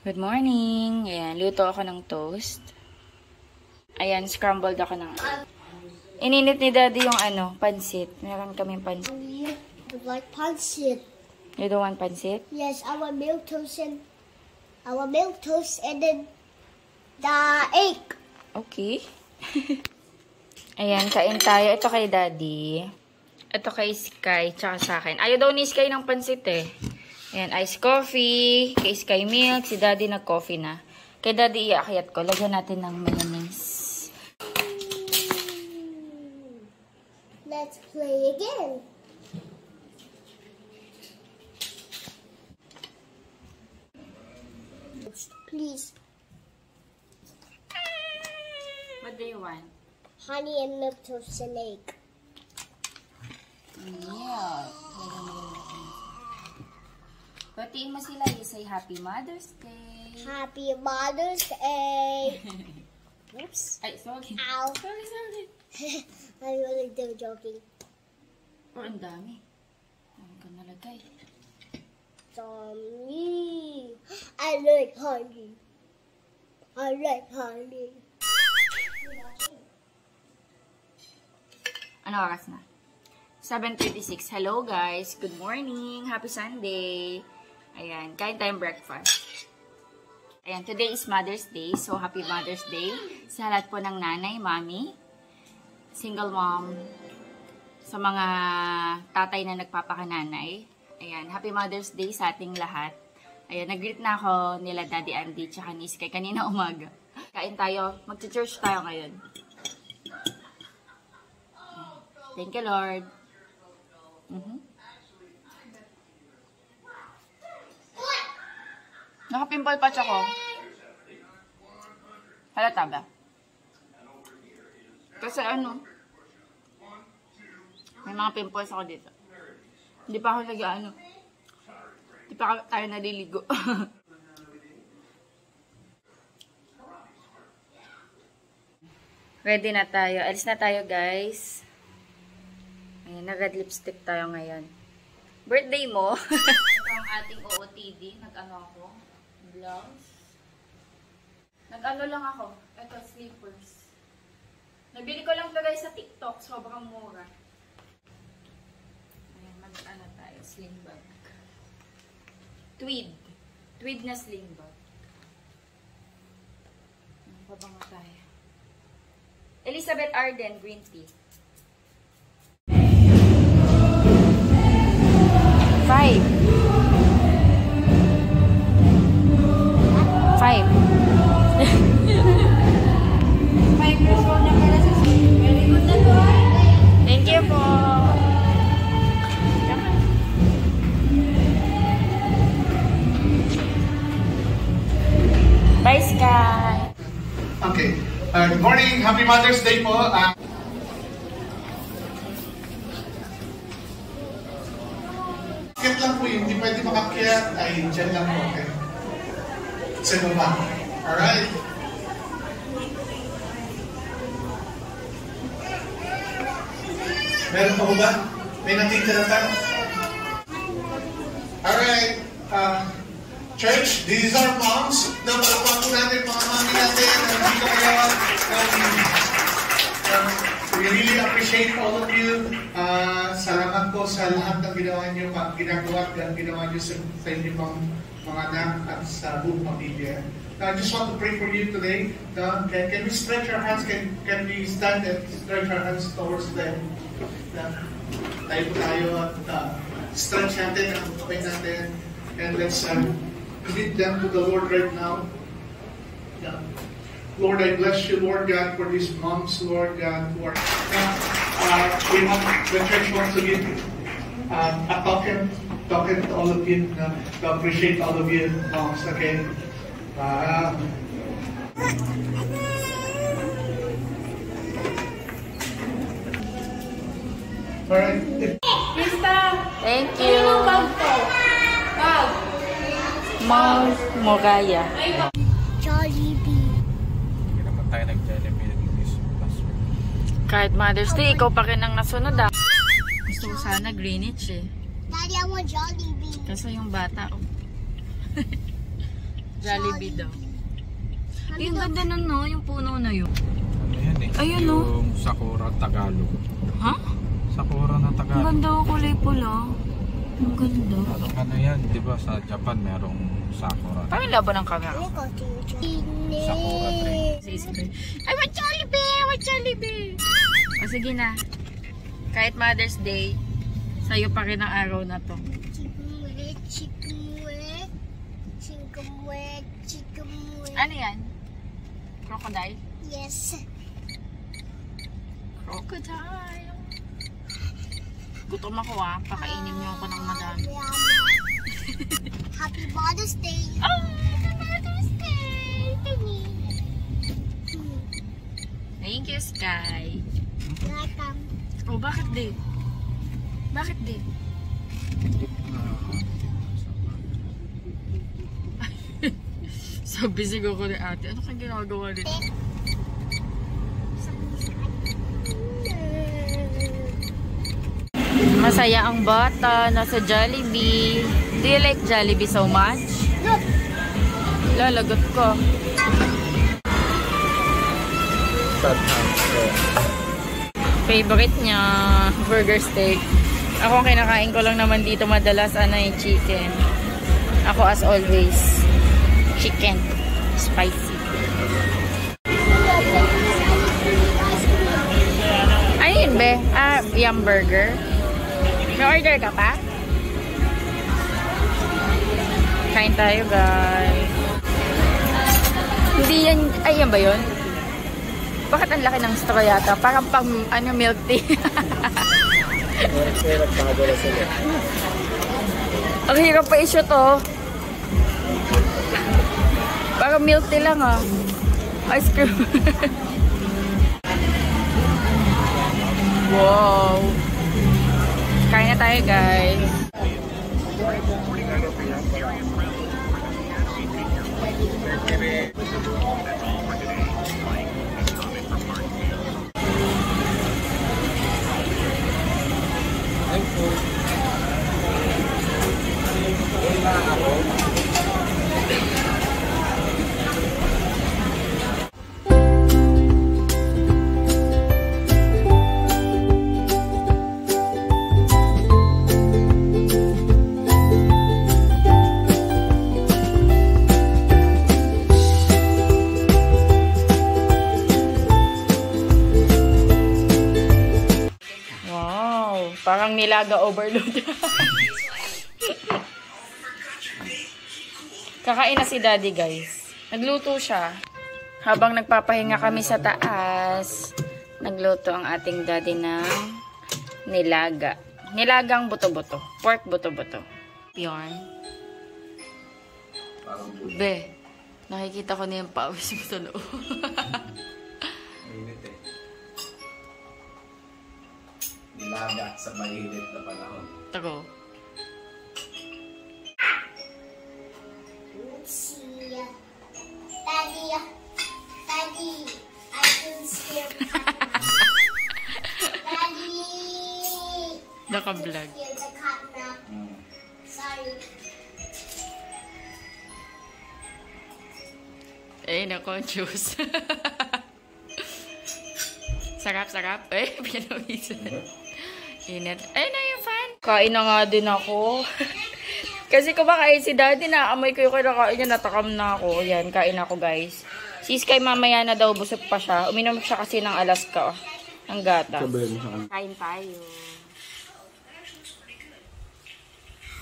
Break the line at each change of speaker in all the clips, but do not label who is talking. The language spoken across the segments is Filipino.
Good morning! Ayan, luto ako ng toast. Ayan, scrambled ako ng... Ininit ni Daddy yung pansit. Meron kaming pansit.
I would like pancit.
You don't want pansit?
Yes, I want milk toast and then the egg.
Okay. Ayan, kain tayo. Ito kay Daddy. Ito kay Sky, tsaka sa akin. Ayaw daw ni Sky ng pansit eh. Ayan, iced coffee. Kay Sky milk. Si Daddy nag-coffee na. Kay Daddy iakyat ko. Lagyan natin ng mayonnaise.
Let's play again. Please.
What do you want?
Honey and milk toast and egg.
Yeah. Batiin mo sila. You say Happy Mother's Day.
Happy Mother's Day. Oops.
Ay, sorry.
Ow.
Sorry.
I'm really joking.
Oh, ang dami. Dami ko nalagay.
Tommy. I like honey. I like honey.
Ano oras na? 7:36. Hello guys. Good morning. Happy Sunday. Ayan. Kain tayong breakfast. Ayan. Today is Mother's Day. So, Happy Mother's Day sa lahat po ng nanay, mommy, single mom, sa mga tatay na nagpapakananay. Ayan. Happy Mother's Day sa ating lahat. Ayan. Nag-greet na ako nila Daddy Andy tsaka ni Sky kanina umaga. Kain tayo. Mag-church tayo ngayon. Thank you, Lord. Naka-pimple patch ako. Halata ba? Kasi may mga pimples ako dito. Hindi pa ako hindi pa tayo naliligo. Ready na tayo. Alis na tayo, guys. Ayan, nag-red lipstick tayo ngayon. Birthday mo. Ito ang ating OOTD. Nag-ano ako? Blouse. Nag-ano lang ako. Ito, slippers. Nabili ko lang ito guys sa TikTok. Sobrang mura. Ayan, mag-ano tayo. Sling bag. Tweed. Tweed na sling bag. Pabango tayo. Elizabeth Arden, green tea. 5. 5. Thank you po. Bye, Sky.
Okay. Good morning. Happy Mother's Day po. Kaya lang po yun, hindi pwede makakyat, ay dyan lang po, okay? Sa baba. Alright? Meron pa po ba? May natitira pa? Alright. Church, these are moms. Napalapang po natin mga mami natin. Dito kayo. We really appreciate all of you. Salamat po sa lahat ng ginagawa at ginawa niyo sa inyong mga anak at sa buong pamilya. I just want to pray for you today. Can we stretch our hands? Can we stand and stretch our hands towards them? Tayo po tayo at stretch natin ang kamay natin. And let's lead them to the Lord right now. Lord, I bless you, Lord God, for these moms, Lord God, who are the church wants to give a token to all of you, to appreciate all of you moms, okay? Alright.
Thank you. Mount Moraya.
Jollibee.
Hindi naman tayo nag-Jollibee this password.
Kahit Mother's Day, ikaw pa rin ang nasunod ah. Gusto ko sana Greenwich eh.
Daddy, I want Jollibee.
Kaso yung bata, oh. Jollibee daw. Yung ganda nun, no? Yung puno na yun.
Ano yan eh?
Ayun, no?
Yung Sakura Tagalog.
Ha?
Sakura na
Ang
Tagalog.
ganda ko, kulay pula. Ang ganda.
Ano yan, di ba sa Japan merong Sakura.
Parang laban ng camera.
Sakura tree.
I want Jollibee! I want Jollibee! O sige na. Kahit Mother's Day, sa'yo pa rin ang araw na to. Ano yan? Crocodile?
Yes.
Crocodile. Gutom ako pakainin niyo ako ng madami.
Happy Mother's Day.
Oh, Happy Mother's Day to me. Thank you, Sky.
Welcome.
Oh, bakit din? Bakit din? Sabi siguro ko ni ate, ano kang ginagawa nito? Masaya ang bata, nasa Jollibee. Do you like Jollibee so much?
Look.
Lalagot ko. Favorite niya, burger steak. Ako ang kinakain ko lang naman dito madalas yung chicken. Ako as always, chicken. Spicy. Ayun be, yum burger. May order ka pa? Kain tayo guys. Hindi yan, ay yan ba yun? Bakit ang laki ng straw yata? Parang pang milk tea. Ang hirap pa i-shoot Parang milk tea lang Ice cream. Wow. Kain na tayo guys. Parang nilaga overload. Kakain na si Daddy, guys. Nagluto siya. Habang nagpapahinga kami sa taas, nagluto ang ating Daddy ng nilaga. Nilagang buto-buto. Pork buto-buto. Yun. Be, nakikita ko na yung pawis mo sa loob.
Nilaga sa mainit na panahon.
Tako.
Let's see. Daddy, I can see your Daddy.
Naka-vlog.
Hear the cat now. Sorry.
Na-conscious. Sarap. Pinawisan. Init. Ayun na yung fan. Kain na nga din ako. Kasi kumakain si Daddy, naamoy ko yung kinakain niya, natakam na ako. Yan, kain ako guys. Si Sky mamaya na daw, busog pa siya. Uminom siya kasi ng Alaska. Ang gatas. Kain tayo.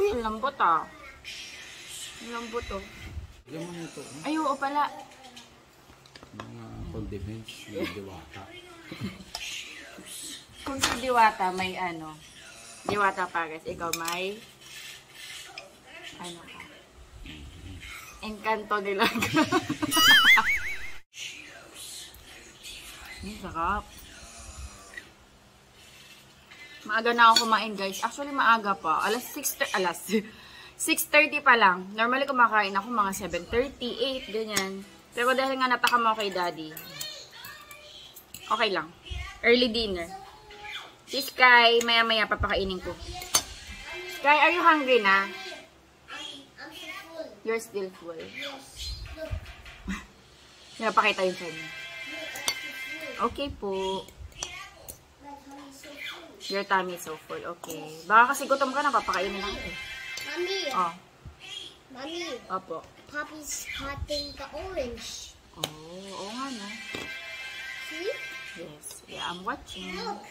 Ang lambot Ang lambot
Yan mo nito.
Ay, oo pala.
Mga condiments, may diwata.
Kung si Diwata may Diwata Pares, ikaw may ka? Encanto nila. Sarap. Maaga na ako kumain guys. Actually maaga pa. Alas 6:30 pa lang. Normally kumakain ako mga 7:30, 8, ganyan. Pero dahil nga natakam ako kay Daddy, okay lang. Early dinner. Si Sky, maya-maya papakainin ko. Sky, are you hungry na?
I'm full.
You're still full.
Yes.
Pinapakita yun sa inyo. Okay po. Your tummy is so full. Okay. Baka kasi gutom ka na, papakainin lang eh.
Mommy.
Oh.
Mommy.
Opo.
Poppy's cutting the orange.
Oo nga no.
See?
Yes. Yeah, I'm watching.
Look.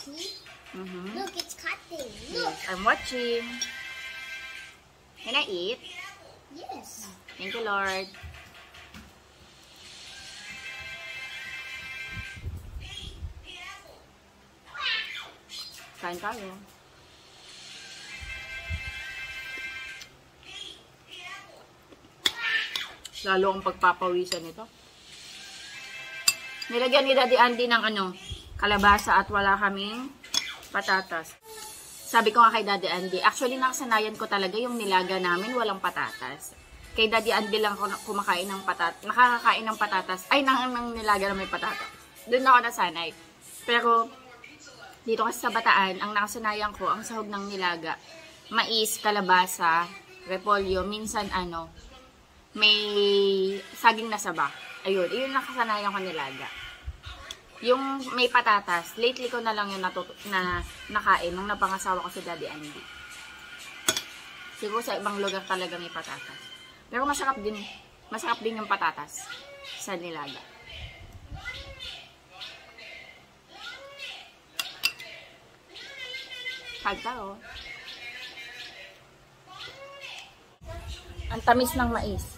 See?
Mm-hmm.
Look, it's cutting. Look.
Yes, I'm watching. Can I eat?
Yes.
Thank you, Lord. Kain tayo. Lalo ang pagpapawisan nito. Nilagyan ni Daddy Andy ng kalabasa at wala kaming patatas. Sabi ko nga kay Daddy Andy, actually nakasanayan ko talaga yung nilaga namin walang patatas. Kay Daddy Andy lang ako kumakain ng nakakakain ng patatas. Ay, ng nilaga na may patatas. Doon ako nasanay. Pero dito kasi sa Bataan, ang nakasanayan ko, ang sahog ng nilaga, mais, kalabasa, repolyo, minsan may saging na saba. Ayun, yun nakasanayan ko nilaga. Yung may patatas, lately ko na lang yung nakain nung napangasawa ko si Daddy Andy. Siguro sa ibang lugar talaga may patatas. Pero masarap din yung patatas sa nilaga. Pagka, oh. Ang tamis ng mais.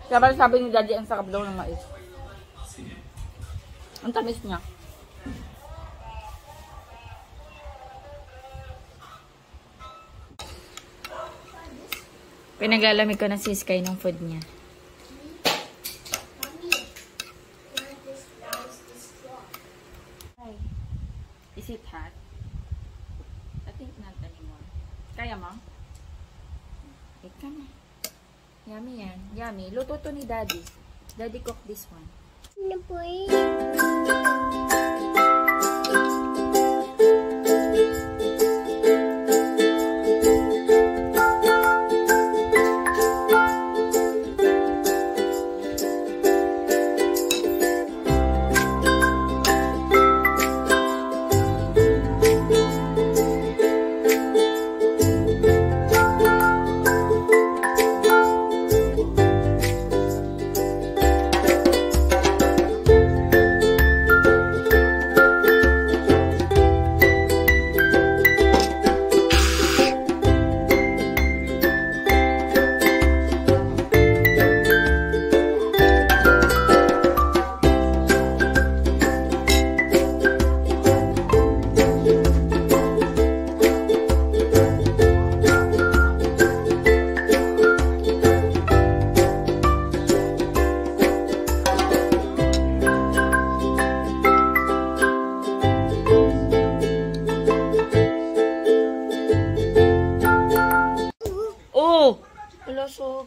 Kaya pala sabi ni Daddy, ang sarap daw ng mais. Ang tamis niya. Pinagalamig ko na si Sky ng food niya. Is it hot? I think not anymore. Kaya mo? Wait ka na. Yummy yan. Yummy. Luto to ni Daddy. Daddy cook this one.
Ano po eh?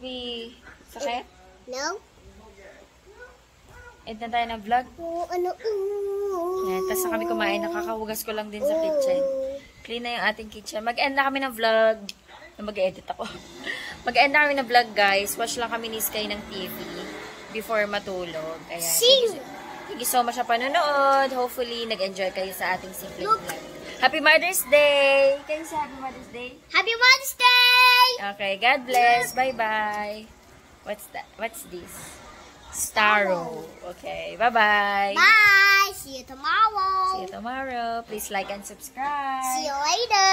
Sorry. Sakit?
No?
End na tayo ng vlog. Yan, tapos na kami kumain. Nakakahugas ko lang din sa kitchen. Clean na yung ating kitchen. Mag-end na kami ng vlog. Mag-edit ako. Mag-end na kami ng vlog, guys. Watch lang kami ni Sky ng TV before matulog. Ayan. Thank you so much sa panonood. Hopefully, nag-enjoy kayo sa ating simple vlog. Happy Mother's Day! Kayo sa Happy Mother's Day?
Happy Mother's Day!
Okay, God bless. Bye-bye. What's that? What's this? Starro. Okay, bye-bye.
Bye! See you tomorrow!
See you tomorrow. Please like and subscribe.
See you later!